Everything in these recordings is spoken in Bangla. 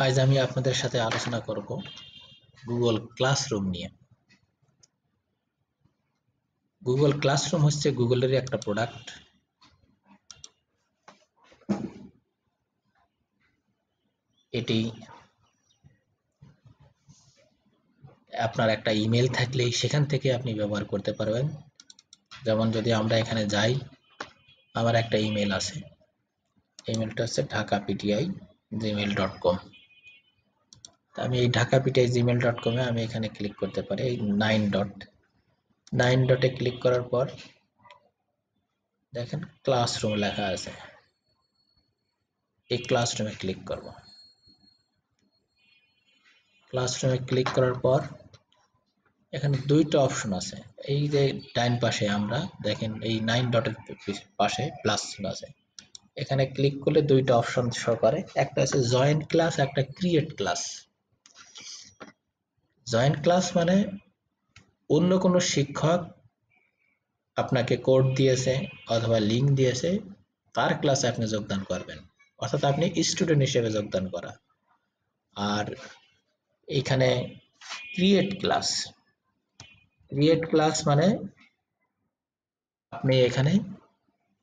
আজ আমি আপনাদের সাথে আলোচনা করব গুগল ক্লাসরুম নিয়ে। গুগল ক্লাসরুম হচ্ছে গুগলের একটা প্রোডাক্ট। এটি আপনার একটা ইমেল থাকলে সেখান থেকে আপনি ব্যবহার করতে পারবেন। যেমন যদি আমরা এখানে যাই, আমার একটা ইমেল আছে, ইমেলটা হচ্ছে dhakapti@gmail.com। আমি এই dhakapti@gmail.com এ আমি এখানে ক্লিক করতে পারি। এই 9 ডটে ক্লিক করার পর দেখেন ক্লাসরুম লেখা আছে, এই ক্লাসরুমে ক্লিক করব। ক্লাসরুমে ক্লিক করার পর এখানে দুইটা অপশন আছে। এই যে ডাইন পাশে আমরা দেখেন এই 9 ডটের পাশে প্লাস চিহ্ন আছে, এখানে ক্লিক করলে দুইটা অপশন শো করে, একটা আছে জয়েন ক্লাস, একটা ক্রিয়েট ক্লাস। জয়েন ক্লাস মানে অন্য কোনো শিক্ষক আপনাকে কোড দিয়েছে অথবা লিংক দিয়েছে, তার ক্লাসে আপনি যোগদান করবেন, অর্থাৎ আপনি স্টুডেন্ট হিসেবে যোগদান করা। আর এখানে ক্রিয়েট ক্লাস মানে আপনি এখানে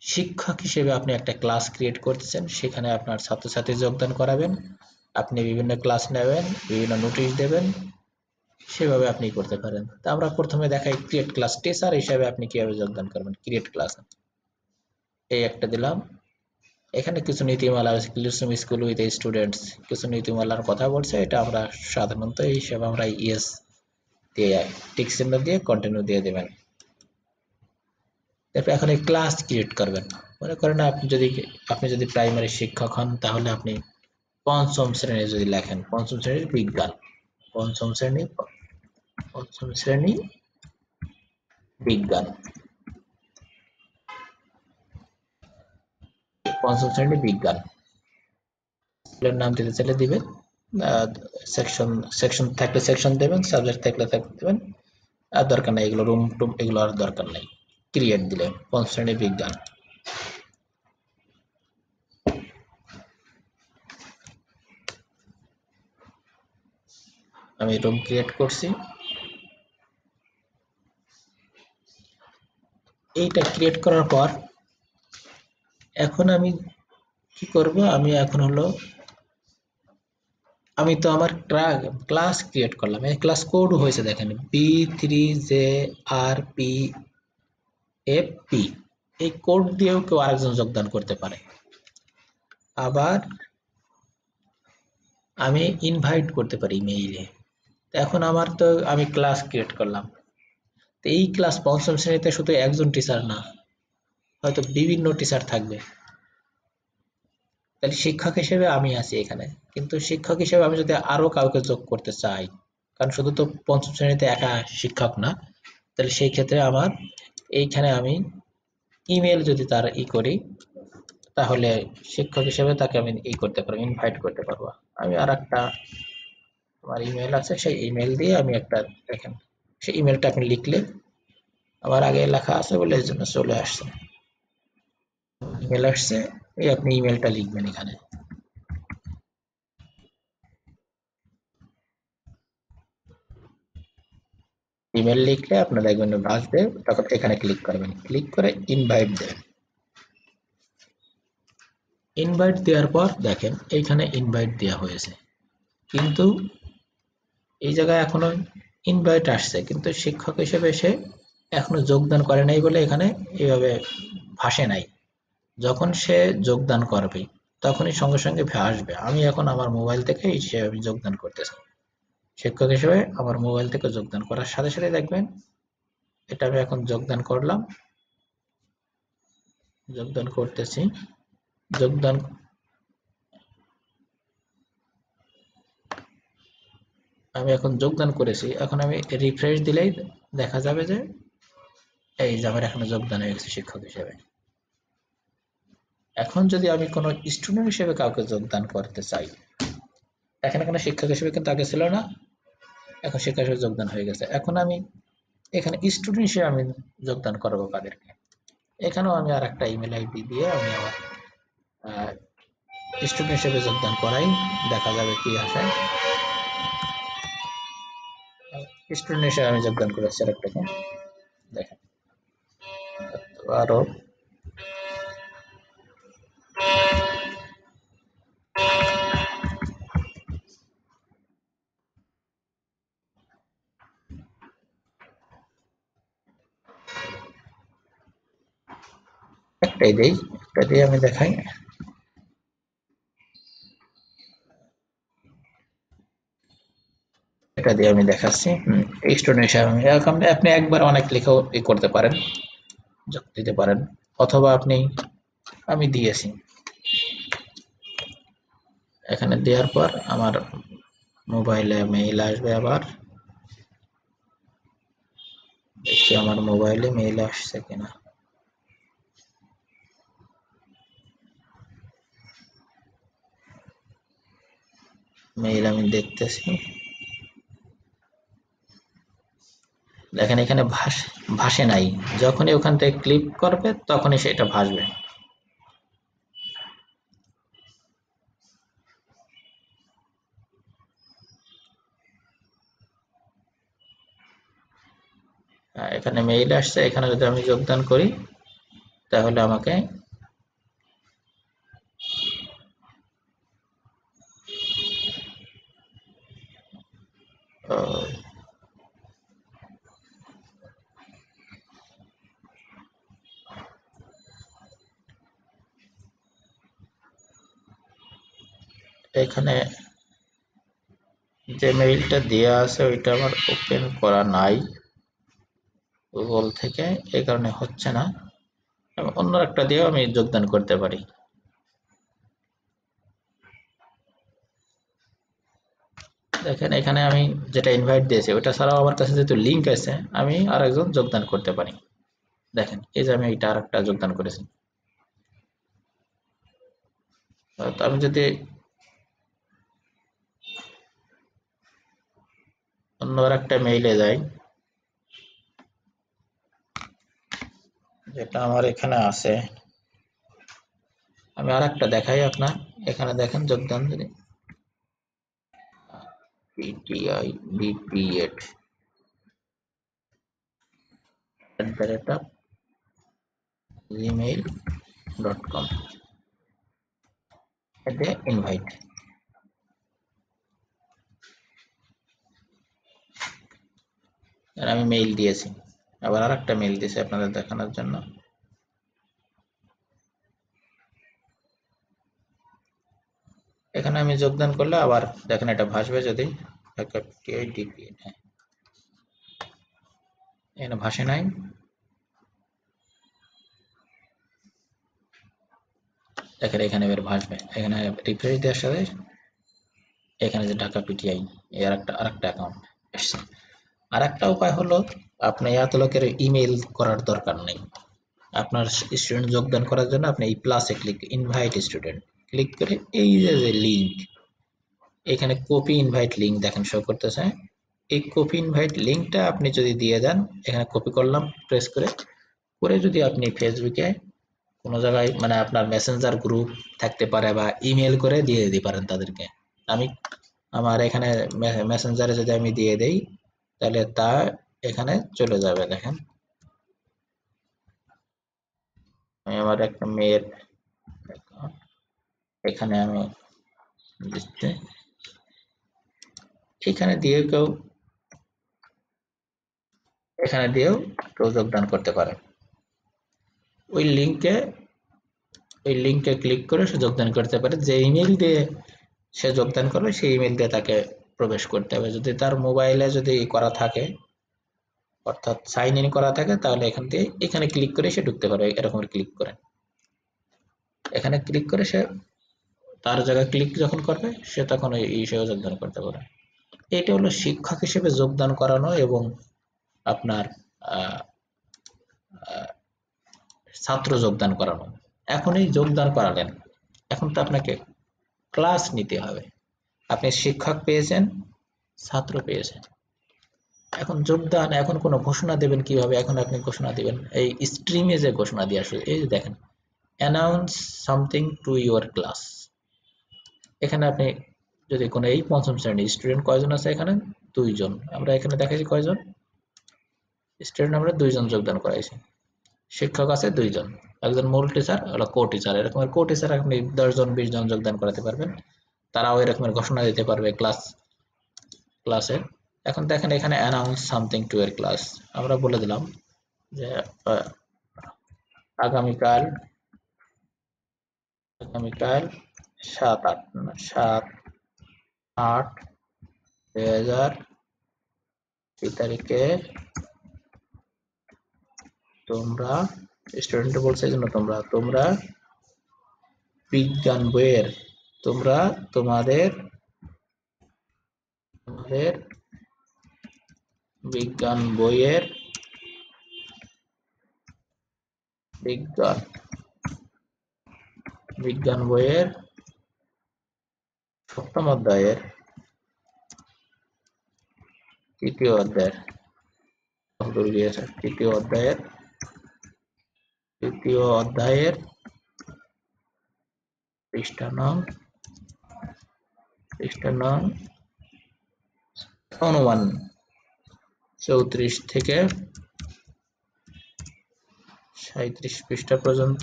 শিক্ষক হিসেবে আপনি একটা ক্লাস ক্রিয়েট করতেছেন, সেখানে আপনার ছাত্রছাত্রী যোগদান করাবেন, আপনি বিভিন্ন ক্লাস নেবেন, বিভিন্ন নোটিশ দেবেন, সেভাবে আপনি করতে পারেন। তো আমরা প্রথমে দেখাই ক্রিয়েট ক্লাস। টিচার হিসেবে আপনি কিভাবে যোগদান করবেন ক্রিয়েট ক্লাস। এই একটা দিলাম। এখানে কিছু নীতিমালা আছে, ক্লাসরুম স্কুল উইথ স্টুডেন্টস, কিছু নীতিমালার কথা বলছে। এটা আমরা সাধারণত এই হিসেবে আমরা ইয়েস দিয়ে টিক চিহ্ন দিয়ে কন্টিনিউ দিয়ে দেবেন। তারপর এখন এই ক্লাস ক্রিয়েট করবেন। মনে করেন আপনি যদি প্রাইমারি শিক্ষক হন, তাহলে আপনি পঞ্চম শ্রেণী যদি লেখেন, পঞ্চম শ্রেণীর বিজ্ঞান, পঞ্চম শ্রেণী বিজ্ঞান, পঞ্চম শ্রেণী বিজ্ঞান নাম দিতে চাইলে দিবেন। সেকশন থাকলে সেকশন দেবেন, সাবজেক্ট থাকলে দেবেন। আর দরকার নাই এগুলো, রুম টুম এগুলো আর দরকার নাই। ক্রিয়েট দিলে পঞ্চম শ্রেণী বিজ্ঞান। আমি রুম ক্রিয়েট করছি। এইটা ক্রিয়েট করার পর এখন আমি কি করব, আমি এখন হলো আমি তো আমার ক্লাস ক্রিয়েট করলাম, এই ক্লাস কোড হয়েছে দেখেন B3JRPFP। এই কোড দিয়েও কেউ আরেকজন যোগদান করতে পারে। আবার আমি ইনভাইট করতে পারি মেইলে। এখন আমি ক্লাস ক্রিয়েট করলাম, তো এই ক্লাস পঞ্চম শ্রেণীতে শুধু একজন টিচার না, হয়তো বিভিন্ন টিচার থাকবে। তাহলে শিক্ষক হিসেবে আমি আছি এখানে, কিন্তু শিক্ষক হিসেবে আমি যদি আরো কাউকে যোগ করতে চাই, কারণ শুধু তো পঞ্চম শ্রেণীতে একা শিক্ষক না, তাহলে সেই ক্ষেত্রে আমার এইখানে আমি ইমেল যদি তার করি, তাহলে শিক্ষক হিসেবে তাকে আমি করতে পারবো, ইনভাইট করতে পারবো। আমি আর একটা আমার ইমেল আছে, সেই ইমেল দিয়ে আমি একটা দেখেন, সেই ইমেলটা আপনি লিখলে আমার আগে লেখা আছে বলে এর জন্য চলে আসছে, ইমেল আসছে। এই আপনি ইমেলটা লিখবেন এখানে, ইমেল লিখলে আপনার দেখবেন আসবে, তখন এখানে ক্লিক করবেন, ক্লিক করে ইনভাইট দেবেন। ইনভাইট দেওয়ার পর দেখেন এইখানে ইনভাইট দেওয়া হয়েছে, কিন্তু এই জায়গায় এখনো ইনভাইট আসছে, কিন্তু শিক্ষক হিসেবে সে এখনো যোগদান করে নাই বলে এখানে এইভাবে ভাসে নাই। যখন সে যোগদান করবে তখনই সঙ্গে সঙ্গে আসবে। আমি এখন আমার মোবাইল থেকে হিসেবে যোগদান করতেছি, শিক্ষক হিসেবে আমার মোবাইল থেকে যোগদান করার সাথে সাথে দেখবেন এটা আমি এখন যোগদান করলাম, যোগদান করতেছি, যোগদান আমি এখন যোগদান করেছি। এখন আমি রিফ্রেশ দিলেই দেখা যাবে যে এই যে আমার এখানে যোগদান হয়ে গেছে শিক্ষক হিসেবে। এখন যদি আমি কোনো স্টুডেন্ট হিসেবে কাউকে যোগদান করতে চাই, এখানে শিক্ষক হিসেবে কিন্তু আগে ছিল না, এখন শিক্ষক হিসেবে যোগদান হয়ে গেছে। এখন আমি এখানে স্টুডেন্ট হিসেবে আমি যোগদান করবো কাদেরকে, এখানেও আমি আর একটা ইমেল আইডি দিয়ে আমি আমার স্টুডেন্ট হিসেবে যোগদান করাই, দেখা যাবে কি আসে। স্টুডেন্ট হিসেবে আমি যোগদান করেছি আরেকটাকে, দেখেন। আরো একটাই দেই, একটা দিয়ে আমি দেখাই। এটা দিয়ে আমি দেখাচ্ছি। স্টুডেন্ট হিসেবে আপনি একবার অনেক লেখাও করতে পারেন, যোগ দিতে পারেন, অথবা আপনি, আমি দিয়েছি এখানে দেওয়ার পর আমার মোবাইলে মেইল আসবে। আবার দেখি আমার মোবাইলে মেইল আসছে কিনা। মেইল আমি দেখতেছি, দেখেন এখানে ভাসে নাই। যখনই ওখান থেকে ক্লিক করবে তখনই সেটা ভাসবে। এখানে মেইল আসছে, এখানে যদি আমি যোগদান করি তাহলে আমাকে এখানে যে মেইলটা দেওয়া আছে ওইটা আমার ওপেন করা নাই গুগল থেকে, এই কারণে হচ্ছে না। অন্য একটা দিয়েও আমি যোগদান করতে পারি। দেখেন এখানে আমি যেটা ইনভাইট দিয়েছি ওটা ছাড়াও আমার কাছে যেহেতু লিঙ্ক আছে, আমি আরেকজন যোগদান করতে পারি। দেখেন এই যে আমি এটা আরেকটা যোগদান করেছি। তো আমি যদি অন্য আরেকটা মেইলে যাই, যেটা আমার এখানে আছে, আমি আরেকটা দেখাই আপনার। এখানে দেখেন যোগদান যদি ptibp@gmail.com, এটা ইনভাইট। আমি মেইল দিয়েছি, আবার আরেকটা মেইল দিয়েছি আপনাদের দেখানোর জন্য। এখানে আমি যোগদান করলে আবার দেখেন এটা ভাসবে, যদি এখানে ভাসে নাই। দেখেন এখানে এবার ভাসবে, এখানে রিফ্রেশ দেওয়ার সাথে এখানে যে ঢাকা পিটিআই এর আরেকটা অ্যাকাউন্ট আসছে। আরেকটা উপায় হলো, আপনি এত লোকের ইমেল করার দরকার নেই। আপনার স্টুডেন্ট যোগদান করার জন্য আপনি এই প্লাসে ক্লিক, ইনভাইট স্টুডেন্ট ক্লিক করে এই যে লিঙ্ক, এখানে কপি ইনভাইট লিঙ্ক দেখেন শো করতেছে। এই কপি ইনভাইট লিঙ্কটা আপনি যদি দিয়ে দেন, এখানে কপি করলাম প্রেস করে, করে যদি আপনি ফেসবুকে কোনো জায়গায়, মানে আপনার মেসেঞ্জার গ্রুপ থাকতে পারে, বা ইমেল করে দিয়ে দিতে পারেন তাদেরকে। আমি আমার এখানে মেসেঞ্জারে যদি আমি দিয়ে দেই তাহলে তা এখানে চলে যাবে। দেখেন আমি আমার একটা মেয়ের এখানে আমি দিচ্ছি, এখানে দিয়ে কেউ, এখানে দিয়েও কেউ যোগদান করতে পারে। ওই লিঙ্কে ক্লিক করে সে যোগদান করতে পারে। যে ইমেল দিয়ে সে যোগদান করবে সেই ইমেল দিয়ে তাকে প্রবেশ করতে হবে। যদি তার মোবাইলে যদি করা থাকে, অর্থাৎ সাইন ইন করা থাকে, তাহলে এখান থেকে এখানে ক্লিক করে সে ঢুকতে পারবে। এরকম ক্লিক করে এখানে ক্লিক করে সে তার জায়গায় ক্লিক যখন করবে সে তখন এই হিসেবে যোগদান করতে পারে। এটা হলো শিক্ষক হিসেবে যোগদান করানো এবং আপনার ছাত্র যোগদান করানো। এখন এই যোগদান করালেন, এখন তো আপনাকে ক্লাস নিতে হবে। আপনি শিক্ষক পেয়েছেন, ছাত্র পেয়েছেন, এখন যোগদান, এখন কোনো ঘোষণা দেবেন কিভাবে? এখন আপনি ঘোষণা দিবেন এই স্ট্রিমে যে ঘোষণা দিয়ে আসলে, এই যে দেখেন announce something to your class, এখানে আপনি যদি কোনো এই পঞ্চম শ্রেণীর স্টুডেন্ট কয়জন আছে এখানে 2 জন, আমরা এখানে দেখাইছি কয়জন স্টুডেন্ট, আমরা 2 জন যোগদান করাইছি। শিক্ষক আছে 2 জন, একজন মূল টিচার হলো কো টিচার, এরকমের কো টিচার আপনি 10 জন 20 জন যোগদান করাতে পারবেন, তারাও এরকমের ঘোষণা দিতে পারবে ক্লাসে। এখন দেখেন এখানে অ্যানাউন্স সামথিং টু এর ক্লাস, আমরা বলে দিলাম যে আগামীকাল 7/8/2020 তারিখে তোমরা, স্টুডেন্ট বলছে এই জন্য তোমরা বিজ্ঞান বইয়ের, তোমরা তোমাদের বিজ্ঞান বইয়ের সপ্তম অধ্যায়ের তৃতীয় অধ্যায়ের পৃষ্ঠা নং অনুমান 34 থেকে 37 পৃষ্ঠা পর্যন্ত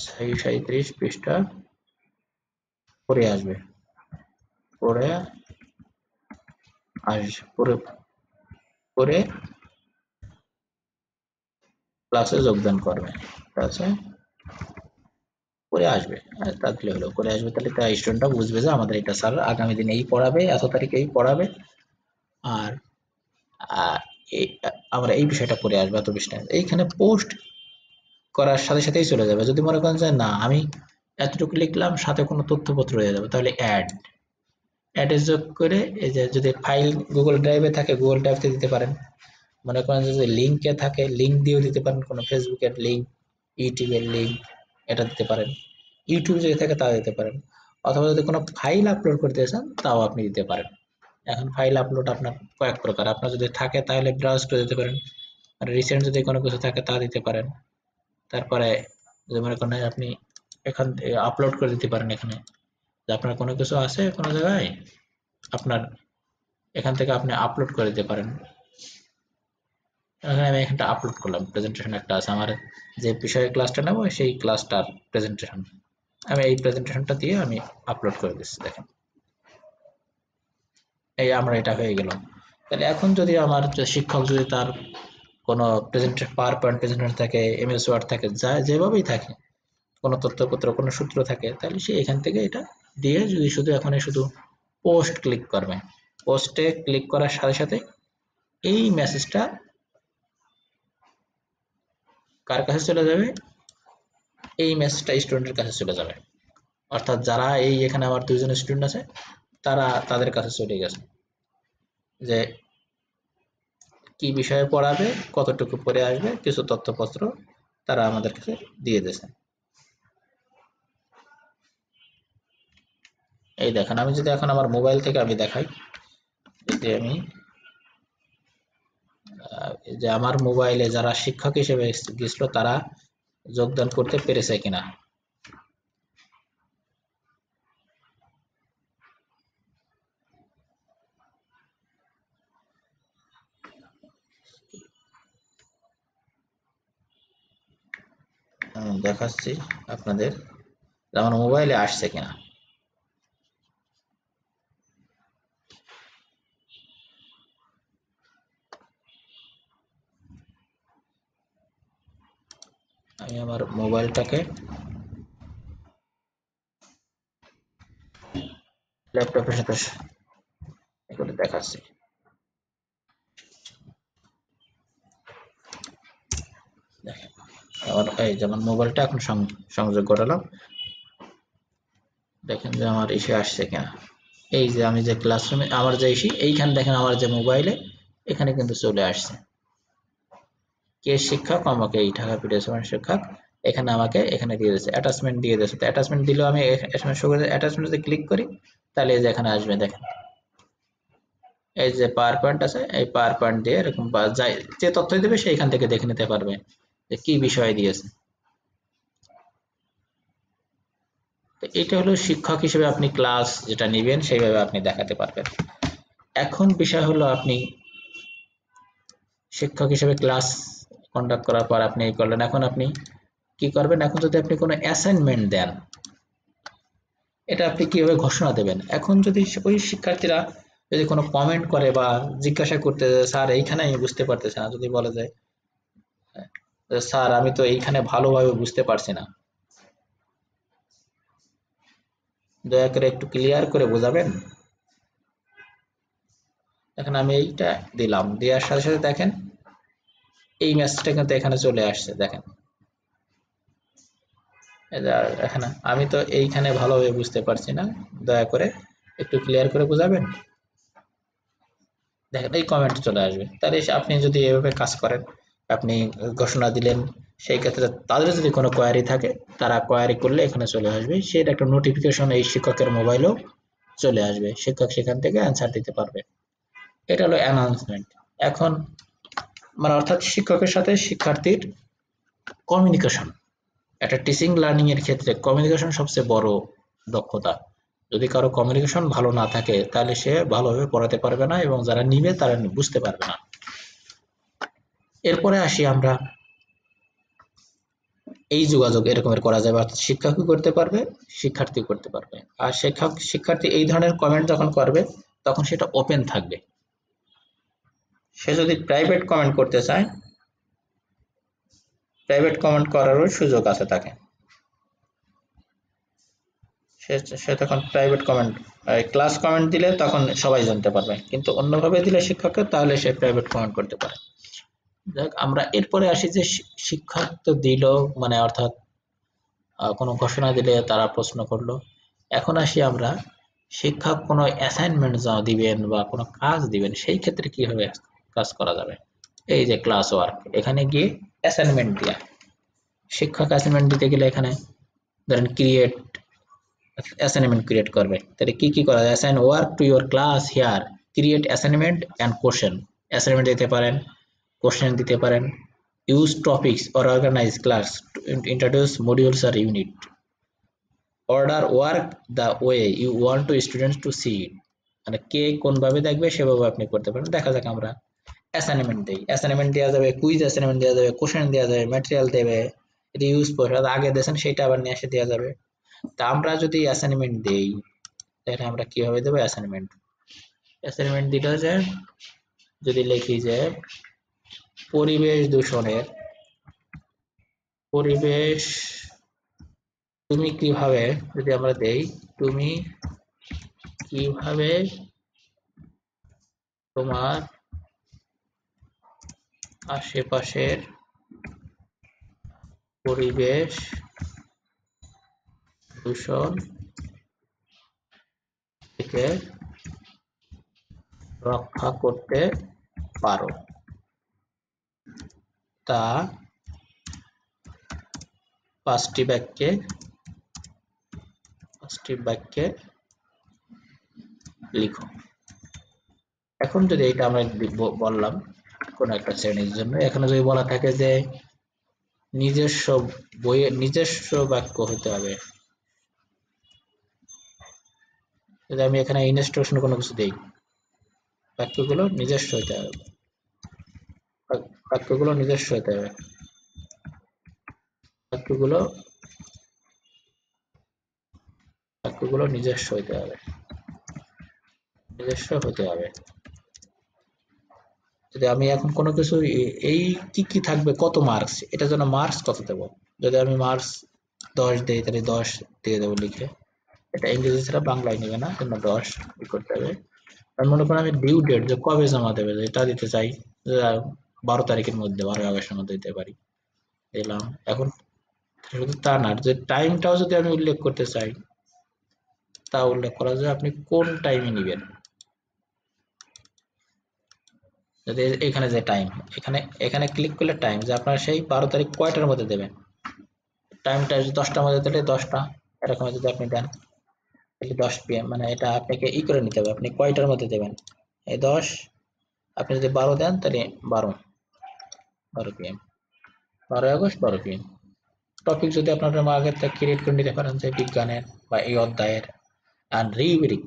37 পৃষ্ঠা পড়ে আসবে, পরে ক্লাসে যোগদান করবে, ক্লাসে করে আসবে, তাহলে হলো করে আসবে, তাহলে তার স্টুডেন্টটা বুঝবে যে আমাদের এটা স্যার আগামী দিনে এই পড়াবে, এত তারিখে এই পড়াবে, আর আমরা এই বিষয়টা করে আসবো এত পৃষ্ঠা। এইখানে পোস্ট করার সাথে সাথেই চলে যাবে। যদি মনে করেন যে না আমি এতটুকু লিখলাম সাথে কোনো তথ্যপত্র হয়ে যাবে, তাহলে অ্যাডে যোগ করে এই যে যদি ফাইল গুগল ড্রাইভে থাকে গুগল ড্রাইভে দিতে পারেন, মনে করেন যদি লিঙ্কে থাকে লিঙ্ক দিয়েও দিতে পারেন, কোনো ফেসবুকের লিঙ্ক, ইউটিউবের লিঙ্ক, এটা দিতে পারেন, ইউটিউব যদি থাকে তাও দিতে পারেন, অথবা যদি কোনো ফাইল আপলোড করতে চান তাও আপনি দিতে পারেন। এখন ফাইল আপলোড আপনার কয়েক প্রকার, আপনার যদি থাকে তাহলে ব্রাউজ করে দিতে পারেন, আর রিসেন্ট যদি কোনো কিছু থাকে তা দিতে পারেন। তারপরে যদি মনে করেন আপনি এখান থেকে আপলোড করে দিতে পারেন, এখানে যে আপনার কোনো কিছু আছে কোনো জায়গায়, আপনার এখান থেকে আপনি আপলোড করে দিতে পারেন। এখানে আমি এখানটা আপলোড করলাম, প্রেজেন্টেশন একটা আছে আমার, যে বিষয়ে ক্লাসটা নেব সেই ক্লাসটার প্রেজেন্টেশন, আমি এই প্রেজেন্টেশনটা দিয়ে আমি আপলোড করে দিচ্ছি। দেখেন এই আমরা এটা হয়ে গেল। তাহলে এখন যদি আমার শিক্ষক যদি তার কোনো প্রেজেন্টেশন, পাওয়ার পয়েন্ট প্রেজেন্টেশন থাকে, এমএস ওয়ার্ড থাকে, যা যেভাবেই থাকে, কোনো তথ্যপত্র কোনো সূত্র থাকে, তাহলে সে এখান থেকে এটা দিয়ে যদি শুধু এখন শুধু পোস্ট ক্লিক করবে, পোস্টে ক্লিক করার সাথে সাথে এই মেসেজটা কার কাছে চলে যাবে, এই মেসেজটা স্টুডেন্টের কাছে চলে যাবে, অর্থাৎ যারা এই এখানে আমার 2 জন স্টুডেন্ট আছে তারা তাদের কাছে চলে গেছে যে কি বিষয়ে পড়াবে, কতটুকু পড়ে আসবে, কিছু তথ্যপত্র তারা আমাদের কাছে দিয়ে দিয়েছে। এই দেখেন আমি যদি এখন আমার মোবাইল থেকে আমি দেখাই, যে আমি যে আমার মোবাইলে যারা শিক্ষক হিসেবে গেছিল তারা যোগদান করতে পেরেছে কিনা। দেখাচ্ছি আপনাদের আমার মোবাইলে আসছে কিনা। আমি আমার মোবাইলটাকে ল্যাপটপের সাথে এগুলো দেখাচ্ছি। দেখেন আমার এই যেমন মোবাইলটা এখন সংযোগ করালাম, দেখেন যে আমার এসে আসছে কিনা। এই যে আমি যে ক্লাসরুমে আমার যে এসি এইখানে দেখেন আমার যে মোবাইলে এখানে কিন্তু চলে আসছে কে শিক্ষক, আমাকে এই ঢাকা পিডিএস শিক্ষক, এখানে আমাকে এখানে দিয়ে দিয়েছে, অ্যাটাচমেন্ট দিয়ে দিয়েছে। তো অ্যাটাচমেন্ট দিলেও আমি এখানে শো করে অ্যাটাচমেন্ট যদি ক্লিক করি তাহলে এই যে এখানে আসবে, দেখেন এই যে পাওয়ার পয়েন্ট আছে, এই পাওয়ার পয়েন্ট দিয়ে এরকম যে তথ্য দেবে সেইখান থেকে দেখে নিতে পারবে যে কি বিষয় দিয়েছে। তো এটা হলো শিক্ষক হিসেবে আপনি ক্লাস যেটা নেবেন সেইভাবে আপনি দেখাতে পারবেন। এখন বিষয় হলো আপনি শিক্ষক হিসেবে ক্লাস কন্ডাক্ট করার পর আপনি এই করলেন, এখন আপনি কি করবেন? এখন যদি আপনি কোনো অ্যাসাইনমেন্ট দেন, এটা আপনি কিভাবে ঘোষণা দেবেন? এখন যদি ওই শিক্ষার্থীরা যদি কোনো কমেন্ট করে বা জিজ্ঞাসা করতে, স্যার এইখানে আমি বুঝতে পারতেছি না, যদি বলে যে স্যার আমি তো এইখানে ভালোভাবে বুঝতে পারছি না, দয়া করে একটু ক্লিয়ার করে বোঝাবেন। এখন আমি এইটা দিলাম, দেওয়ার সাথে সাথে দেখেন এই মেসেজটা কিন্তু এখানে চলে আসছে। দেখেন এখানে আমি তো এইখানে ভালোভাবে বুঝতে পারছি না, দয়া করে একটু ক্লিয়ার করে বোঝাবেন। দেখেন এই কমেন্ট চলে আসবে। তাহলে আপনি যদি এভাবে কাজ করেন, আপনি ঘোষণা দিলেন, সেই ক্ষেত্রে তাদের যদি কোনো কোয়ারি থাকে তারা কোয়ারি করলে এখানে চলে আসবে, সেটা একটা নোটিফিকেশন এই শিক্ষকের মোবাইলেও চলে আসবে, শিক্ষক সেখান থেকে অ্যান্সার দিতে পারবে। এটা হলো অ্যানাউন্সমেন্ট। এখন মানে অর্থাৎ শিক্ষকের সাথে শিক্ষার্থীর কমিউনিকেশন, একটা টিচিং লার্নিং এর ক্ষেত্রে কমিউনিকেশন সবচেয়ে বড় দক্ষতা। যদি কারো কমিউনিকেশন ভালো না থাকে তাহলে সে ভালোভাবে পড়াতে পারবে না এবং যারা নিবে তারা বুঝতে পারবে না। এরপরে আসি আমরা, এই যোগাযোগ এরকমের করা যাবে, অর্থাৎ শিক্ষকও করতে পারবে, শিক্ষার্থীও করতে পারবে। আর শিক্ষার্থী এই ধরনের কমেন্ট যখন করবে তখন সেটা ওপেন থাকবে। সে যদি প্রাইভেট কমেন্ট করতে চায়, প্রাইভেট কমেন্ট করারও সুযোগ আছে তাকে। সে তখন প্রাইভেট কমেন্ট, ক্লাস কমেন্ট দিলে তখন সবাই জানতে পারবে, কিন্তু অন্যভাবে দিলে শিক্ষককে, তাহলে সে প্রাইভেট কমেন্ট করতে পারে। দেখ আমরা এরপরে আসি যে শিক্ষক তো দিল, মানে অর্থাৎ কোনো ঘোষণা দিলে তারা প্রশ্ন করলো। এখন আসি আমরা, শিক্ষক কোনো অ্যাসাইনমেন্ট দিবেন বা কোনো কাজ দিবেন, সেই ক্ষেত্রে কিভাবে কাজ করা যাবে? এই যে ক্লাস ওয়ার্ক, এখানে গিয়ে অ্যাসাইনমেন্ট দেয়া। শিক্ষক অ্যাসাইনমেন্ট দিতে গেলে এখানে ধরেন ক্রিয়েট অ্যাসাইনমেন্ট ক্রিয়েট করবে, তাহলে কি কি করা যায়? Assign work to your class here, create assignment and question. Assignment দিতে পারেন, কোশ্চেন দিতে পারেন। Use topics or organise class, introduce modules আর unit, order work the way you want to students to see it. মানে কে কোন ভাবে দেখবে সেভাবে আপনি করতে পারেন। দেখা যাক আমরা অ্যাসাইনমেন্ট দেই, অ্যাসাইনমেন্ট দেওয়া যাবে, কুইজ অ্যাসাইনমেন্ট দেওয়া যাবে, কোশ্চেন দেওয়া যাবে, ম্যাটেরিয়াল দেবে, রিউজ পড়া আগে দেন সেটা আবার নিয়ে এসে দেওয়া যাবে। তা আমরা যদি অ্যাসাইনমেন্ট দেই তাহলে আমরা কিভাবে দেবো অ্যাসাইনমেন্ট? অ্যাসাইনমেন্ট দিলে যে যদি লিখি যে পরিবেশ দূষণের, পরিবেশ তুমি কিভাবে, যদি আমরা দেই তুমি কিভাবে তোমার আশেপাশের পরিবেশ দূষণ থেকে রক্ষা করতে পারো তা পাঁচটি বাক্যে লিখো। এখন যদি এটা আমরা বললাম কোন একটা শ্রেণীর জন্য, এখানে যদি বলা থাকে যে নিজস্ব বইয়ের নিজস্ব বাক্য হতে হবে, যদি আমি এখানে ইনস্ট্রাকশন কোনো কিছু দেই, বাক্যগুলো নিজস্ব হতে হবে, বাক্যগুলো নিজস্ব হতে হবে, বাক্যগুলো বাক্যগুলো নিজস্ব হতে হবে, নিজস্ব হতে হবে। যদি আমি এখন কোনো কিছু এই কি কি থাকবে, কত মার্কস, এটা জন্য মার্কস কত দেবো, যদি আমি মার্কস 10 দেই তাহলে 10 দিয়ে দেবো লিখে। এটা ইংরেজি ছাড়া বাংলায় নেবে না, জন্য 10 করতে হবে। আর মনে করেন আমি ডিউ ডেট, যে কবে জমা দেবে এটা দিতে চাই, 12 তারিখের মধ্যে, 12 আগস্টের মধ্যে দিতে পারি, দিলাম। এখন শুধু তা না, যে টাইমটাও যদি আমি উল্লেখ করতে চাই তা উল্লেখ করা যায়, আপনি কোন টাইমে নেবেন। যদি এখানে যে টাইম, এখানে এখানে ক্লিক করলে টাইম, যে আপনার সেই 12 তারিখ কয়টার মধ্যে দেবেন, টাইমটা যদি 10টার মধ্যে দিলে 10টা, এরকম যদি আপনি দেন তাহলে 10 PM, মানে এটা আপনাকে ই করে নিতে হবে, আপনি কয়টার মধ্যে দেবেন, এই 10, আপনি যদি 12 দেন তাহলে 12 PM, 12 আগস্ট 12 PM। টপিক যদি আপনার আগে থেকে ক্রিয়েট করে নিতে পারেন, যে বিজ্ঞানের বা এই অধ্যায়ের। আর রিউব্রিক,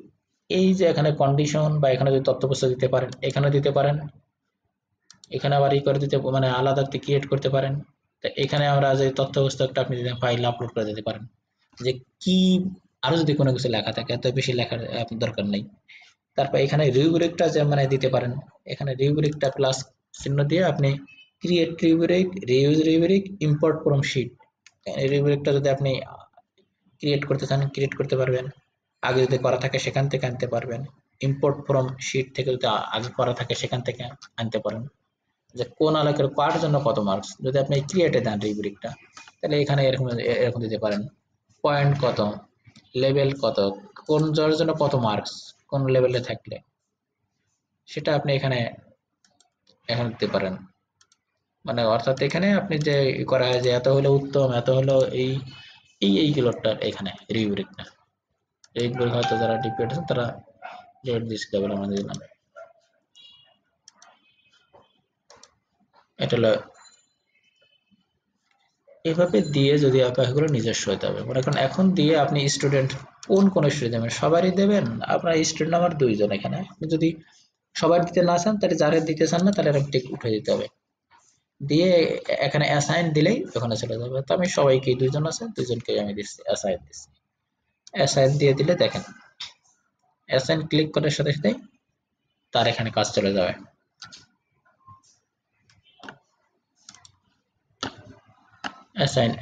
এই যে এখানে কন্ডিশন বা এখানে যদি তথ্যবস্তু দিতে পারেন, এখানে দিতে পারেন, এখানে আবার ই করে দিতে মানে আলাদা ক্রিয়েট করতে পারেন। তো এখানে আমরা যে তথ্যবস্তু একটা আপনি ফাইল আপলোড করে দিতে পারেন, যে কি আরো যদি কোনো কিছু লেখা থাকে, এত বেশি লেখার আপনার দরকার নেই। তারপর এখানে রিউব্রিকটা যে মানে দিতে পারেন, এখানে রিউব্রিকটা প্লাস চিহ্ন দিয়ে আপনি create rubric, reuse rubric, import from sheet, রিউব্রিকটা যদি আপনি ক্রিয়েট করতে চান ক্রিয়েট করতে পারবেন, আগে যদি করা থাকে সেখান থেকে আনতে পারবেন, ইম্পোর্ট ফ্রম শিট থেকে যদি আগে করা থাকে সেখান থেকে আনতে পারেন, যে কোন আলোকের কার জন্য কত মার্কস। যদি আপনি ক্রিয়েটে দেন রিউব্রিকটা, তাহলে এখানে এরকম এরকম দিতে পারেন, পয়েন্ট কত, লেভেল কত, কোন জ্বরের জন্য কত মার্কস, কোন লেভেলে থাকলে সেটা আপনি এখানে এখানে দিতে পারেন। মানে অর্থাৎ এখানে আপনি যে করা হয় যে এত হলো উত্তম, এত হলো এই এইগুলোটা এখানে রিউব্রিক না, এইগুলো হয়তো যারা ডিপিট আছেন তারা রেট দিস লেভেল আমরা দিলাম। এটা হলো এভাবে দিয়ে যদি এগুলো নিজস্ব হতে হবে। মনে করেন এখন দিয়ে আপনি স্টুডেন্ট কোন স্টুডেন্ট দেবেন, সবারই দেবেন। আপনার স্টুডেন্ট আমার 2 জন এখানে, আপনি যদি সবার দিতে না চান তাহলে যারা দিতে চান না তাহলে টিক উঠে দিতে হবে, দিয়ে এখানে অ্যাসাইন দিলেই ওখানে চলে যাবে। তো আমি সবাইকে 2 জন আছে 2 জনকে আমি দিচ্ছি অ্যাসাইন দিচ্ছি, অ্যাসাইন দিয়ে দিলে দেখেন অ্যাসাইন ক্লিক করার সাথে সাথে তার এখানে কাজ চলে যাবে।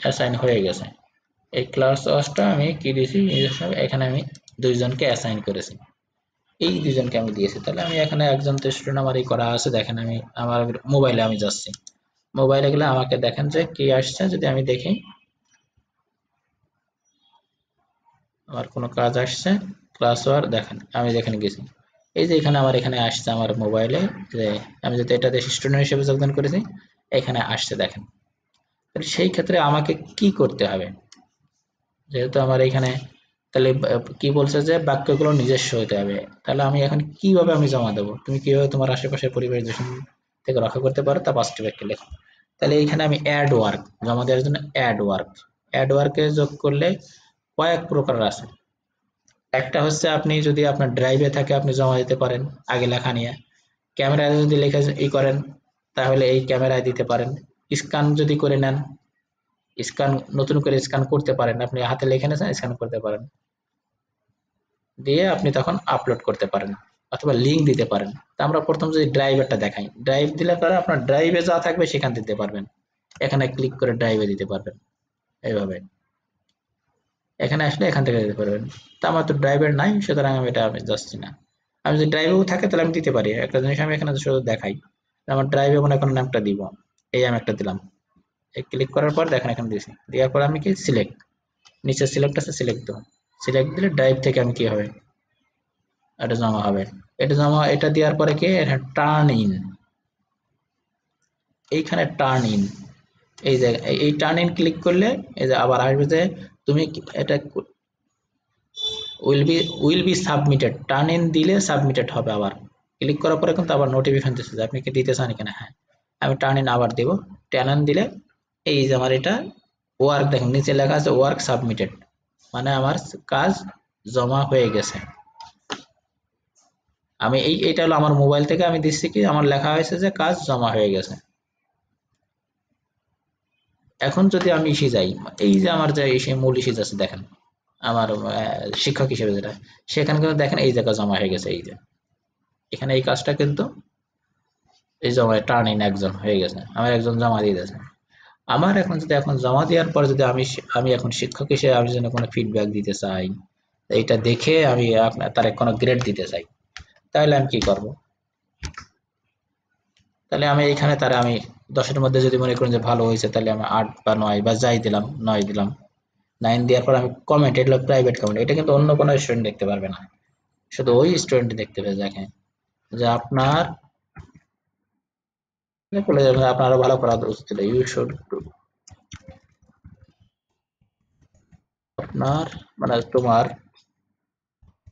অ্যাসাইন হয়ে গেছে। এই ক্লাস ওয়াসটা আমি কি দিয়েছি এখানে আমি 2 জনকে অ্যাসাইন করেছি, এই 2 জনকে আমি দিয়েছি। তাহলে আমি এখানে একজন তো স্টুডেন্ট আমার এই করা আছে, দেখেন আমি আমার মোবাইলে আমি যাচ্ছি, মোবাইলে গেলে আমাকে দেখেন যে কি আসছে। যদি আমি দেখি আমার কোনো কাজ আসছে ক্লাস ওয়ার, দেখেন আমি যেখানে গেছি এই যে এখানে আমার এখানে আসছে আমার মোবাইলে, যে আমি যদি এটা দেশে স্টুডেন্ট হিসেবে যোগদান করেছি এখানে আসছে দেখেন। তাহলে সেই ক্ষেত্রে আমাকে কি করতে হবে, যেহেতু আমার এখানে তাহলে কি বলছে যে বাক্যগুলো নিজস্ব হতে হবে, তাহলে আমি এখন কিভাবে আমি জমা দেবো, তুমি কিভাবে তোমার আশেপাশের পরিবেশ দূষণ থেকে রক্ষা করতে পারো তা পাঁচটি বাক্যে লেখো। তাহলে এইখানে আমি অ্যাড ওয়ার্ক জমা দেওয়ার জন্য অ্যাড ওয়ার্কে যোগ করলে কয়েক প্রকার আছে। একটা হচ্ছে আপনি যদি আপনার ড্রাইভে থাকে আপনি জমা দিতে পারেন আগে লেখা নিয়ে, ক্যামেরায় যদি লেখা করেন তাহলে এই ক্যামেরায় দিতে পারেন, স্ক্যান যদি করে নেন স্ক্যান নতুন করে স্ক্যান করতে পারেন, আপনি হাতে লিখে নিয়েছেন স্ক্যান করতে পারেন, দিয়ে আপনি তখন আপলোড করতে পারেন অথবা লিঙ্ক দিতে পারেন। তা আমরা প্রথম যদি ড্রাইভেরটা দেখাই, ড্রাইভ দিলে পরে আপনার ড্রাইভে যা থাকবে সেখান দিতে পারবেন, এখানে ক্লিক করে ড্রাইভে দিতে পারবেন এইভাবে, এখানে আসলে এখান থেকে দিতে পারবেন। তা আমার তো ড্রাইভার নাই সুতরাং আমি এটা আমি যাচ্ছি না। আমি যদি ড্রাইভেও থাকে তাহলে আমি দিতে পারি, একটা জিনিস আমি এখানে শুধু দেখাই, আমার ড্রাইভে মনে করেন নামটা দিব, এই আমি একটা দিলাম, ক্লিক করার পর দেখেন এখানে দিয়েছি, দেওয়ার পর আমি কি সিলেক্ট, নিচে সিলেক্ট আছে সিলেক্ট দেবো, সিলেক্ট দিলে ড্রাইভ থেকে আমি কি হবে এটা জমা হবে, এটা জমা এটা দেওয়ার পরে কি টার্ন ইন, এইখানে টার্ন ইন এই যে এই টার্ন ইন ক্লিক করলে এই যে আবার আসবে যে তুমি এটা will be submitted, turn in দিলে সাবমিটেড হবে, আবার ক্লিক করার পরে কিন্তু আবার নোটিফিকেশন দিচ্ছে যে আপনি কি দিতে চান কিনা। হ্যাঁ আমি টার্ন ইন আবার দেব, টার্ন ইন দিলে এই যে আমার এটা ওয়ার্ক দেখেন নিচে লেখা আছে ওয়ার্ক সাবমিটেড, মানে আমার কাজ জমা হয়ে গেছে। আমি এইটা হলো আমার মোবাইল থেকে আমি দিচ্ছি কি আমার লেখা হয়েছে যে কাজ জমা হয়ে গেছে। এখন যদি আমি ইসে যাই, এই যে আমার যে ইসে মূল ইসে আছে দেখেন আমার শিক্ষক হিসেবে যেটা, সেখানে কিন্তু দেখেন এই জায়গা জমা হয়ে গেছে, এই যে এখানে এই কাজটা কিন্তু এই জমা টার্ন ইন একজন হয়ে গেছে, আমার একজন জমা দিয়ে দিয়েছে। আমার এখন যদি এখন জমা দেওয়ার পর যদি আমি এখন শিক্ষক হিসেবে আমি যেন কোনো ফিডব্যাক দিতে চাই, এইটা দেখে আমি আপনার তার কোনো গ্রেড দিতে চাই, তাহলে আমি কি করব, তাহলে আমি এইখানে তারা আমি 10-এর মধ্যে যদি মনে করেন যে ভালো হয়েছে তাহলে আমি 8 বা 9 বা যাই দিলাম 9 দিলাম, 9 দেওয়ার পর আমি কমেন্ট, এটা প্রাইভেট কমেন্ট, এটা কিন্তু অন্য কোনো স্টুডেন্ট দেখতে পারবে না, শুধু ওই স্টুডেন্ট দেখতে পাবে দেখেন যে আপনার আপনার আরো ভালো করা উচিত ছিল, ইউ শুড আপনার মানে তোমার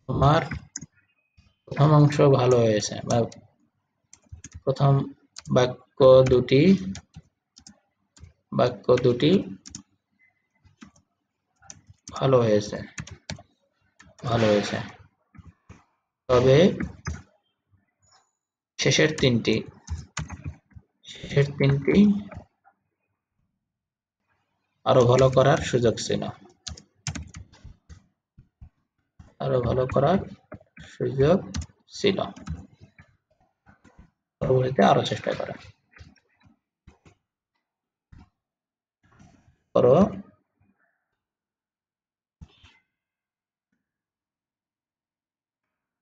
তোমার প্রথম অংশ ভালো হয়েছে, বা প্রথম বাক্য দুটি বাক্য দুটি ভালো হয়েছে, ভালো হয়েছে। তবে শেষের তিনটি, শেষের তিনটি আরো ভালো করার সুযোগ ছিল, আরো ভালো করার সুযোগ ছিল, পরবর্তীতে আরো চেষ্টা করা।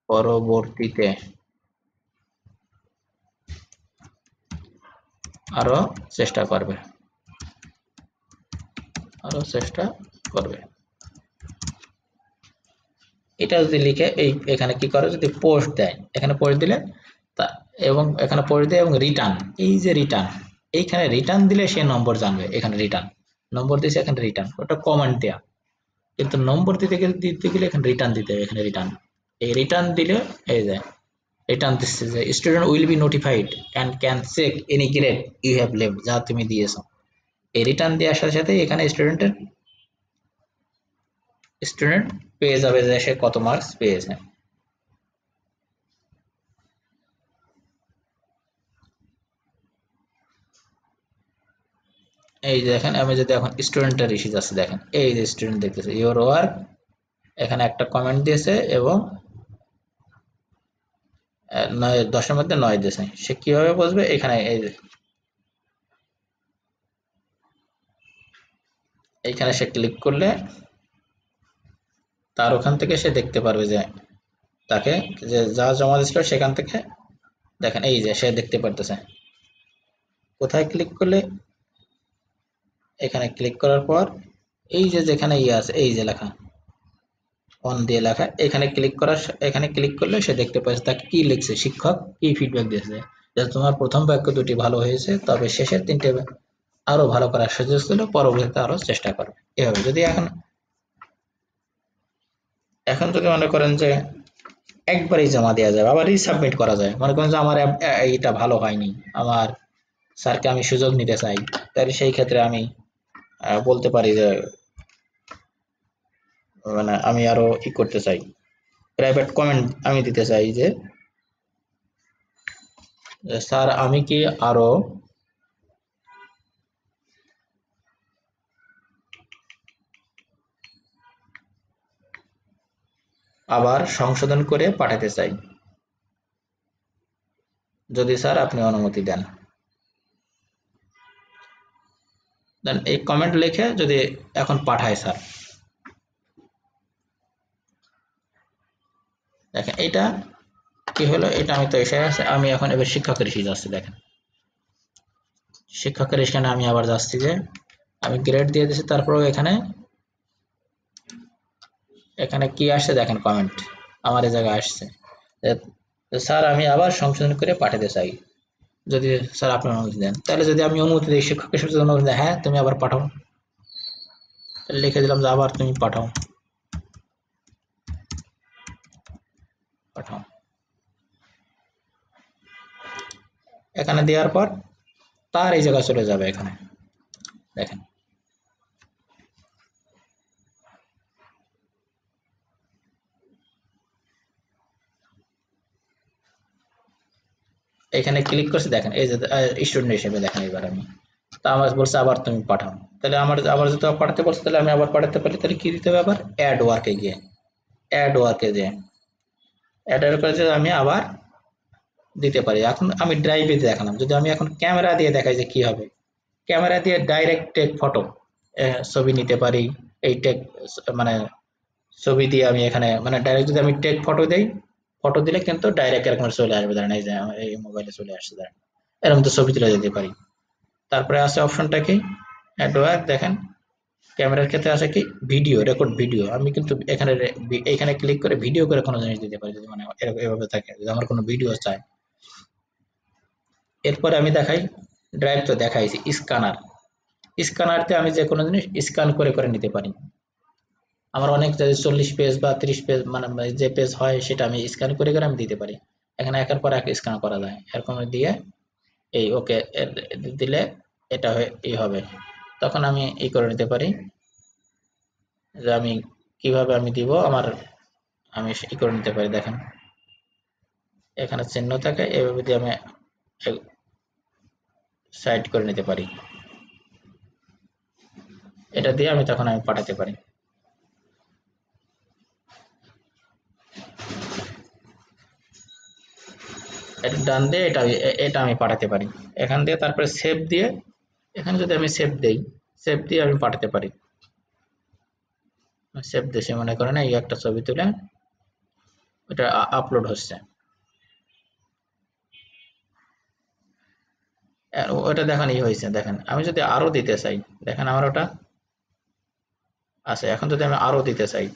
পরবর্তীতে আরো চেষ্টা করবে, আরো চেষ্টা করবে। এটা যদি লিখে এখানে কি করে, যদি পোস্ট দেয়, এখানে পোস্ট দিলে এবং এখানে পোস্ট দেয় এবং রিটার্ন, এই যে রিটার্ন, এইখানে রিটার্ন দিলে সে নম্বর জানবে। এখানে রিটার্ন নম্বর দিয়েছে, এখানে রিটার্ন, ওটা কমান্ড দেয়া। কিন্তু নম্বর দিতে গেলে এখানে রিটার্ন দিতে হবে, এখানে রিটার্ন। এই রিটার্ন দিলে এই যে রিটার্ন দিচ্ছে যে student will be notified and can check any grade you have left, যা তুমি দিয়েছো। এই রিটার্ন দেওয়ার সাথে সাথে এখানে স্টুডেন্ট পেয়ে যাবে যে সে কত মার্কস পেয়েছে। এই যে দেখেন, আমি যদি এখন স্টুডেন্টের ইস্যু আছে, দেখেন এই যে স্টুডেন্ট দেখতেছে ইওর ওয়ার্ক, এখানে একটা কমেন্ট দিয়েছে এবং 10-এর মধ্যে 9 দিয়েছে। সে কিভাবে বুঝবে? এখানে এইখানে সে ক্লিক করলে তার ওখান থেকে সে দেখতে পারবে যে তাকে যে যা জমা দিয়েছিল সেখান থেকে, দেখেন এই যে সে দেখতে পারতেছে। কোথায় ক্লিক করলে? এখানে ক্লিক করার পর এই যে যেখানে আছে, এই যে লেখা অন দিয়ে লেখা, এখানে ক্লিক করলে সে দেখতে পাচ্ছে তাকে কি লিখছে, শিক্ষক কি ফিডব্যাক দিয়েছে, যে তোমার প্রথম বাক্য দুটি ভালো হয়েছে, তবে শেষের তিনটে আরো ভালো করার সুযোগ ছিল, পরবর্তীতে আরো চেষ্টা করবে। এভাবে যদি এখন এখন যদি মনে করেন যে একবারই জমা দেওয়া যাবে, আবার রিসাবমিট করা যায়, মনে করেন যে আমার এইটা ভালো হয়নি, আমার স্যারকে আমি সুযোগ নিতে চাই, তাহলে সেই ক্ষেত্রে আমি বলতে পারি যে মানে আমি আরো করতে চাই, প্রাইভেট কমেন্ট আমি দিতে চাই যে স্যার আমি কি আরো আবার সংশোধন করে পাঠাতে চাই, যদি স্যার আপনি অনুমতি দেন। দেন এই কমেন্ট লিখে যদি এখন পাঠায় স্যার, দেখেন এটা কি হলো, এটা আমি তো এসে আছে, আমি এখন এবার শিক্ষকের এসে যাচ্ছি। দেখেন শিক্ষকের এখানে আমি আবার যাচ্ছি যে আমি গ্রেড দিয়ে দিচ্ছি, তারপরেও এখানে এখানে কি আসছে দেখেন, কমেন্ট আমার এই জায়গায় আসছে স্যার আমি আবার সংশোধন করে পাঠাতে চাই, যদি স্যার আপনি অনুমতি দেন। তাহলে যদি আমি অনুমতি দিই, শিক্ষকের সাথে অনুমতি দেয়, হ্যাঁ তুমি আবার পাঠাও, লিখে দিলাম যে আবার তুমি পাঠাও, পাঠাও। এখানে দেওয়ার পর তার এই জায়গায় চলে যাবে, এখানে দেখেন এখানে ক্লিক করছি, দেখেন এই যে স্টুডেন্ট হিসেবে দেখেন এবার আমি, তা আমার বলছে আবার তুমি পাঠাও, তাহলে আমার আবার যদি পাঠাতে বলছে তাহলে আমি আবার পাঠাতে পারি, তাহলে কি দিতে হবে? আবার অ্যাড ওয়ার্কে গিয়ে, অ্যাড ওয়ার্কে যে অ্যাড ওয়ার্কে যে আমি আবার দিতে পারি। এখন আমি ড্রাইভে দেখালাম, যদি আমি এখন ক্যামেরা দিয়ে দেখাই যে কি হবে, ক্যামেরা দিয়ে ডাইরেক্ট টেক ফটো ছবি নিতে পারি। এই টেক মানে ছবি দিয়ে আমি এখানে মানে ডাইরেক্ট যদি আমি টেক ফটো দেই, ফটো দিলে কিন্তু ডাইরেক্ট এরকম চলে আসবে, ধরেন এই যে এই মোবাইলে চলে আসছে, ধরেন এরকম তো ছবি তুলে দিতে পারি। তারপরে আছে অপশনটা কি, অ্যাড ওয়ার্ক, দেখেন ক্যামেরার ক্ষেত্রে আছে কি ভিডিও, রেকর্ড ভিডিও। আমি কিন্তু এখানে ক্লিক করে ভিডিও করে কোনো জিনিস দিতে পারি, যদি মানে এভাবে থাকে, যদি আমার কোনো ভিডিও চাই। এরপরে আমি দেখাই, ড্রাইভ তো দেখাইছি, স্ক্যানার, স্ক্যানারতে আমি যে কোনো জিনিস স্ক্যান করে করে নিতে পারি। আমার অনেক 40 পেজ বা 30 পেজ মানে যে পেজ হয় সেটা আমি স্ক্যান করে করে আমি দিতে পারি। এখানে একের পর এক স্ক্যান করা যায়, এরকম দিয়ে এই ওকে দিলে এটা এই হবে, তখন আমি এই করে নিতে পারি। যে আমি কিভাবে আমি দিব আমার, আমি ই করে নিতে পারি। দেখেন এখানে চিহ্ন থাকে, এভাবে দিয়ে আমি সাইড করে নিতে পারি। এটা দিয়ে আমি তখন আমি পাঠাতে পারি। এটা ডান দিয়ে এটা আমি পাঠাতে পারি। এখান দিয়ে তারপরে সেভ দিয়ে, এখানে যদি আমি সেভ দেই, সেভ দিয়ে আমি পাঠাতে পারি। সেভ দেশে মনে করেন এই একটা ছবি তুলে ওটা আপলোড হচ্ছে। ওটা দেখেন হয়েছে। দেখেন আমি যদি আরো দিতে চাই, দেখেন আমার ওটা আছে। এখন যদি আমি আরো দিতে চাই,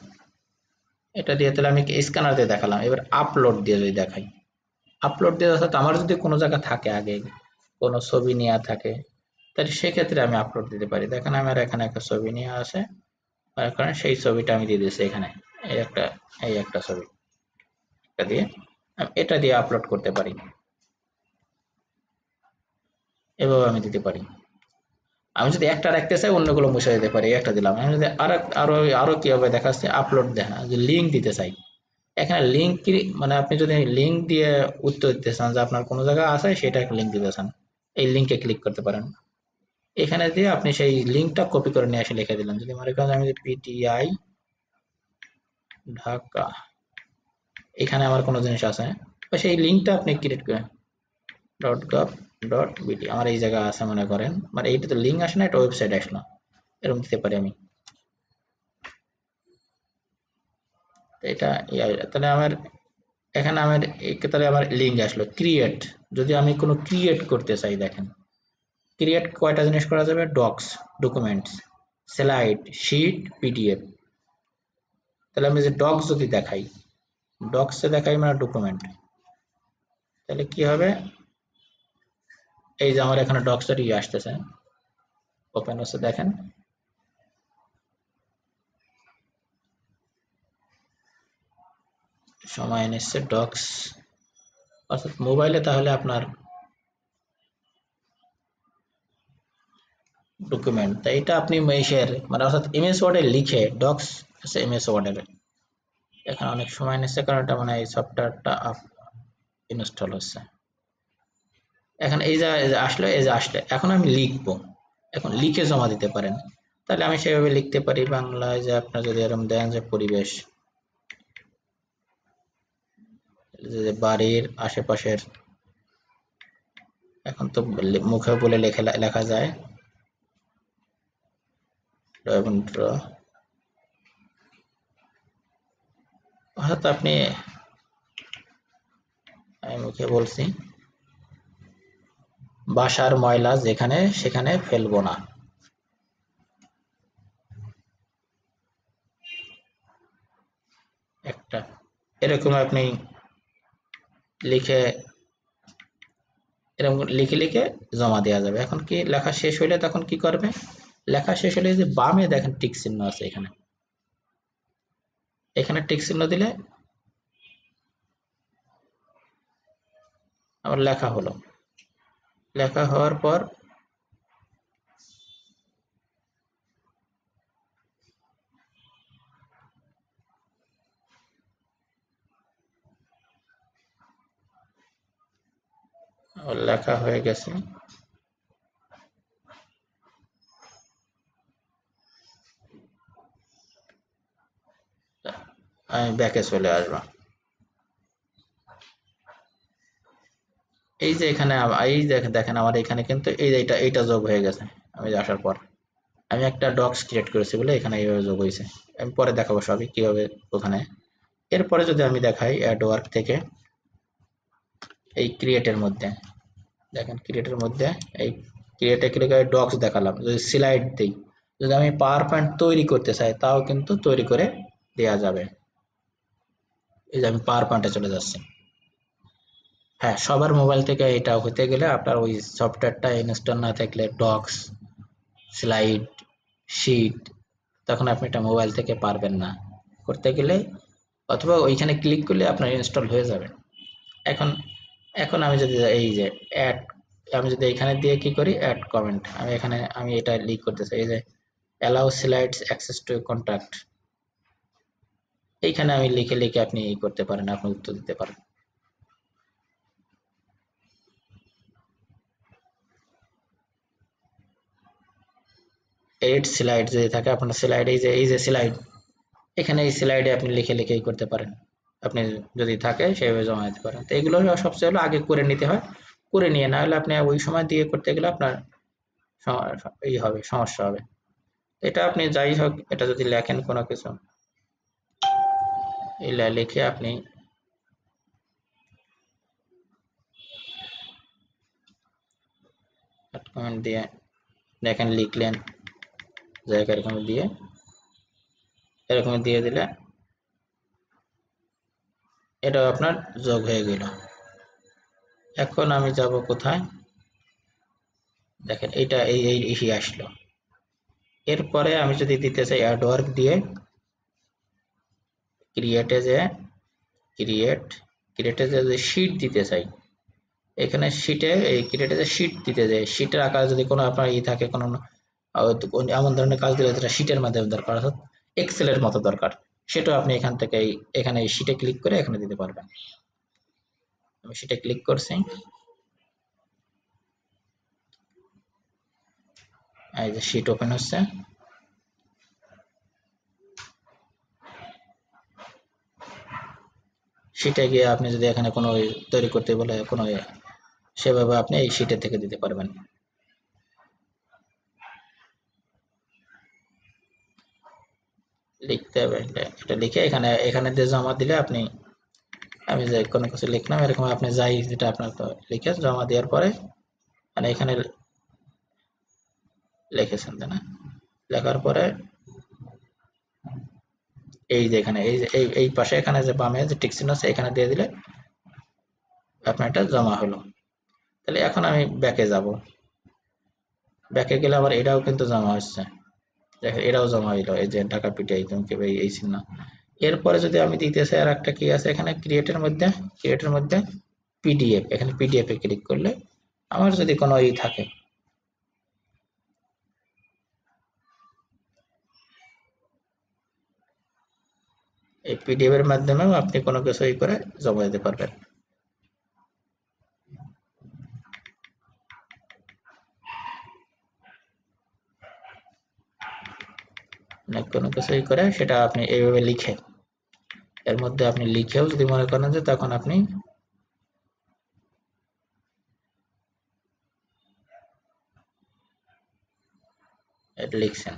এটা দিয়ে তাহলে আমি স্ক্যানার দিয়ে দেখালাম। এবার আপলোড দিয়ে যদি দেখাই, আপলোড দিয়ে অর্থাৎ আমার যদি কোনো জায়গা থাকে আগে কোনো ছবি নেওয়া থাকে, তাহলে সেক্ষেত্রে আমি আপলোড দিতে পারি। দেখেন আমার এখানে একটা ছবি নেওয়া আছে, কারণ সেই ছবিটা আমি দিয়ে দিচ্ছি এখানে। এই একটা এই একটা ছবি, এটা দিয়ে এটা দিয়ে আপলোড করতে পারি। এভাবে আমি দিতে পারি। আমি যদি একটা রাখতে চাই অন্যগুলো মুছে দিতে পারি, একটা দিলাম। আমি যদি আরো আরো কিভাবে দেখাচ্ছে, আপলোড দেখা যে লিঙ্ক দিতে চাই, এখানে লিঙ্ক মানে আপনি যদি লিঙ্ক দিয়ে উত্তর দিতে চান যে আপনার কোনো জায়গা আছে সেটা লিঙ্ক দিতে চান, এই লিঙ্কে ক্লিক করতে পারেন। এখানে দিয়ে আপনি সেই লিঙ্কটা কপি করে নিয়ে এসে লিখে দিলাম। যদি মনে করেন আমি পিটিআই ঢাকা, এখানে আমার কোনো জিনিস আছে, সেই লিঙ্কটা আপনি ক্রিয়েট করেন .gov.bt, আমার এই জায়গা আছে মনে করেন, মানে এইটা তো লিঙ্ক আসে না, এটা ওয়েবসাইট আসলো, এরকম দিতে পারি আমি। এটা তাহলে আমার এখানে আমার তাহলে আমার লিঙ্ক আসলো। ক্রিয়েট, যদি আমি কোনো ক্রিয়েট করতে চাই, দেখেন ক্রিয়েট কয়টা জিনিস করা যাবে, docs, documents, slide, sheet, PDF. তাহলে আমি যে ডক্স যদি দেখাই, ডক্সে দেখাই মানে ডকুমেন্ট, তাহলে কি হবে, এই যে আমার এখানে ডক্সের আসতেছে, ওপেন হচ্ছে। দেখেন সময় নিচ্ছে ডক্স, অর্থাৎ মোবাইলে তাহলে আপনার ডকুমেন্ট, তাই এটা আপনি মেশের মানে অর্থাৎ এমএস ওয়ার্ডে লিখে, ডক্স আছে এমএস ওয়ার্ডের, এখানে অনেক সময় নিচ্ছে কারণ এটা মানে এই সফটওয়্যারটা ইনস্টল হচ্ছে। এখন এই যে আসলে, এই যে আসলে এখন আমি লিখবো, এখন লিখে জমা দিতে পারেন। তাহলে আমি সেভাবে লিখতে পারি বাংলায়, যে আপনার যদি এরকম দেন যে পরিবেশ, যে বাড়ির আশেপাশের, এখন তো মুখে বলে লেখা যায়, অর্থাৎ আপনি, আমি মুখে বলছি, বাসার ময়লা যেখানে সেখানে ফেলবো না। একটা এরকম আপনি লিখে, এরকম লিখে লিখে জমা দেওয়া যাবে। এখন কি লেখা শেষ হইলে তখন কি করবে, লেখা শেষ হলে যে বামে দেখেন টিক চিহ্ন আছে, এখানে এখানে টিক চিহ্ন দিলে আমার লেখা হলো। লেখা হওয়ার পর আমার লেখা হয়ে গেছে। আমি ব্যাকে চলে আসবো। এই যে এখানে এই দেখেন আমার এখানে কিন্তু এইটা যোগ হয়ে গেছে। আমি আসার পর আমি একটা ডক্স ক্রিয়েট করেছি বলে এখানে এইভাবে যোগ হয়েছে। আমি পরে দেখাবো সবই কিভাবে ওখানে। এরপরে যদি আমি দেখাই অ্যাড ওয়ার্ক থেকে, এই ক্রিয়েটের মধ্যে দেখেন, ক্রিয়েটের মধ্যে এই ক্রিয়েটে ক্লিক করে ডক্স দেখালাম। যদি স্লাইড দিই, যদি আমি পাওয়ার পয়েন্ট তৈরি করতে চাই তাও কিন্তু তৈরি করে দেওয়া যাবে। এই যে আমি পাওয়ার পয়েন্টে চলে যাচ্ছি। হ্যাঁ, সবার মোবাইল থেকে এটা হতে গেলে আপনার ওই সফটওয়্যারটা ইনস্টল না থাকলে, ডক্স, স্লাইড, শিট, তখন আপনি এটা মোবাইল থেকে পারবেন না করতে গেলে, অথবা ওইখানে ক্লিক করলে আপনার ইনস্টল হয়ে যাবে। এখন এখন আমি যদি এই যে অ্যাড, আমি যদি এখানে দিয়ে কি করি, অ্যাড কমেন্ট, আমি এখানে আমি এটা লিক করতে চাই, এই যে allow slides access to contact, এইখানে আমি লিখে লিখে আপনি এই করতে পারেন, আপনি উত্তর দিতে পারেন। এড স্লাইড যদি থাকে আপনার স্লাইড, এই যে স্লাইড, এখানে এই স্লাইডে আপনি লিখে লিখেই করতে পারেন, আপনি যদি থাকে সেইভাবে জমা দিতে পারেন। তো এগুলো সবচেয়ে হলো আগে করে নিতে হয়, করে নিয়ে না হলে আপনি ওই সময় দিয়ে করতে গেলে আপনার এই হবে, সমস্যা হবে। এটা আপনি যাই হোক, এটা যদি লেখেন কোনো কিছু, এই লিখে আপনি কমেন্ট দিয়ে দেখেন লিখলেন, জায়গা এরকম দিয়ে দিলে এটাও আপনার যোগ হয়ে গেল। এখন আমি যাব কোথায়, দেখেন এটা এই আসলো। এরপরে আমি যদি দিতে চাই অ্যাডওয়ার্ক দিয়ে ক্রিয়েটে যে শীট দিতে চাই, এখানে শীটে এই ক্রিয়েটে যে শীট দিতে চাই, শীটের আকারে যদি কোনো আপনার থাকে কোনো এমন ধরনের কাজ দিলে যেটা শীটের মাধ্যমে দরকার, অর্থাৎ এক্সেলের মতো দরকার, সেটাও আপনি এখান থেকে এখানে এই শীটে ক্লিক করে এখানে দিতে পারবেন। আমি শীটে ক্লিক করছি, এই যে শীট ওপেন হচ্ছে। শীটে গিয়ে আপনি যদি এখানে কোনো তৈরি করতে বলে কোনো সেভাবে আপনি এই শীটের থেকে দিতে পারবেন। লিখতে হবে, এটা লিখে এখানে দিয়ে জমা দিলে আপনি, আমি যে কোনো কিছু লিখলাম এরকম আপনি যাই যেটা আপনার তো লিখে জমা দেওয়ার পরে মানে এখানে লিখেছেন তাই না, লেখার পরে এই যে এখানে এই পাশে এখানে যে বামে যে টিক চিহ্ন আছে এখানে দিয়ে দিলে আপনার এটা জমা হলো। তাহলে এখন আমি ব্যাকে যাব, ব্যাকে গেলে আবার এটাও কিন্তু জমা হচ্ছে, দেখেন এটাও জমা হইলো, এই যে ঢাকা পিটিআই তুমি এই চিহ্ন। এরপরে যদি আমি দিতে চাই আর একটা কি আছে এখানে ক্রিয়েটের মধ্যে পিডিএফ, এখানে পিডিএফ এ ক্লিক করলে আমার যদি কোনো থাকে এই পিডিএফ এর মাধ্যমেও আপনি কোনো কিছু করে জমা দিতে পারবেন। কোনো কিছু করে সেটা আপনি এইভাবে লিখে, এর মধ্যে আপনি লিখেও যদি মনে করেন যে তখন আপনি এটা লিখছেন,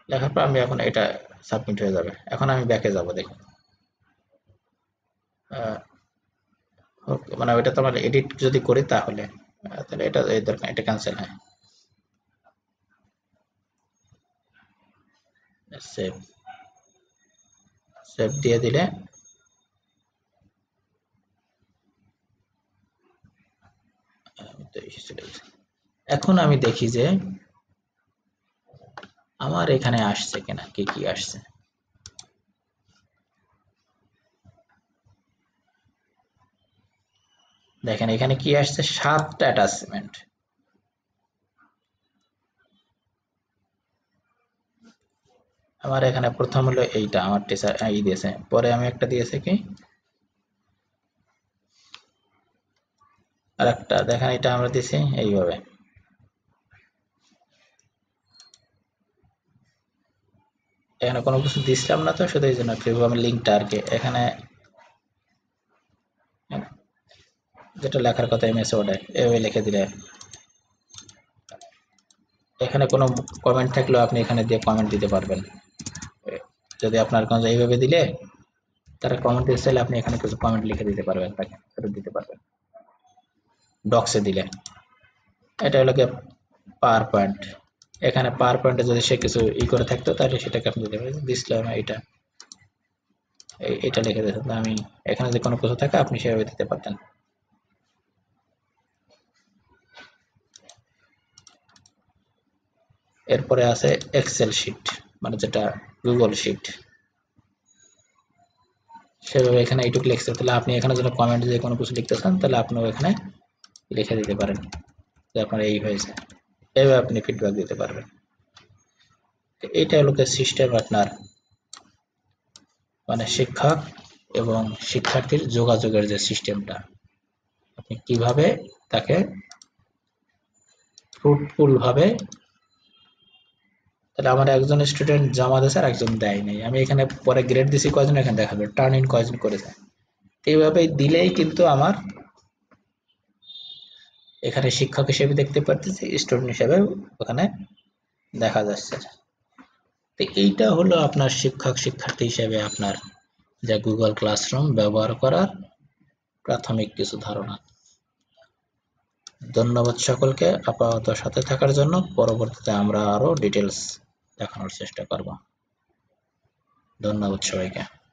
লেখার পর আমি এখন এটা সাবমিট হয়ে যাবে। এখন আমি ব্যাকে যাব, দেখুন মানে ওইটা তো আমার এডিট যদি করি তাহলে এটা এই দরকার, এটা ক্যান্সেল হয়। সেভ দিয়ে দিলে এখন আমি দেখি যে আমার এখানে আসছে কিনা, কি আসছে। দেখেন এখানে কি আসছে, 7টা অ্যাটাচমেন্ট। আমার এখানে প্রথম হলো এইটা আমার টিচার দিয়েছে, পরে আমি একটা দিয়েছে কি আর একটা, দেখেন এটা আমরা দিছি এইভাবে। এখানে কোনো কিছু দিছিলাম না তো, শুধু এই জন্য আমি লিঙ্কটা আর কি এখানে যেটা লেখার কথা এমএস ওয়ার্ডে এভাবে লিখে দিলে, এখানে কোনো কমেন্ট থাকলেও আপনি এখানে দিয়ে কমেন্ট দিতে পারবেন। যদি আপনার কোনো এইভাবে দিলে তারা কমেন্ট দিতে চাইলে আপনি এখানে কিছু কমেন্ট লিখে দিতে পারবেন, তাকে ফেরত দিতে পারবেন ডক্সে দিলে। এটা হলো গিয়ে পাওয়ার পয়েন্ট, এখানে পাওয়ার পয়েন্টে যদি সে কিছু করে থাকতো তাহলে সেটাকে আপনি দিতে পারেন। দিছিলাম এটা লিখে দিতেন, আমি এখানে যে কোনো কিছু থাকে আপনি সেভাবে দিতে পারতেন। এরপরে আছে এক্সেল শিট, মানে যেটা গুগল শিট, সেভাবে এখানে এইটুকু লিখছে। তাহলে আপনি এখানে যদি কমেন্ট দিয়ে কোনো কিছু লিখতে চান তাহলে আপনিও এখানে লিখে দিতে পারেন যে আপনার এই হয়েছে, এইভাবে আপনি ফিডব্যাক দিতে পারবেন। এটা হলো সিস্টেম আপনার, মানে শিক্ষক এবং শিক্ষার্থীর যোগাযোগের যে সিস্টেমটা, আপনি কিভাবে তাকে ফ্রুটফুল ভাবে, তাহলে আমার একজন স্টুডেন্ট জমা দিয়েছে আর একজন দেয় নাই, আমি এখানে পরে গ্রেড দিছি কয়জন, এখানে দেখাবে টার্ন ইন কয়জন করেছে। এইভাবে দিলেই কিন্তু আমার এখানে শিক্ষক হিসেবে দেখতে পারতেছি, স্টুডেন্ট হিসেবে ওখানে দেখা যাচ্ছে। তো এইটা হলো আপনার শিক্ষক শিক্ষার্থী হিসেবে আপনার যে গুগল ক্লাসরুম ব্যবহার করার প্রাথমিক কিছু ধারণা। ধন্যবাদ সকলকে আপাতত সাথে থাকার জন্য। পরবর্তীতে আমরা আরো ডিটেলস দেখানোর চেষ্টা করব। ধন্যবাদ সবাইকে।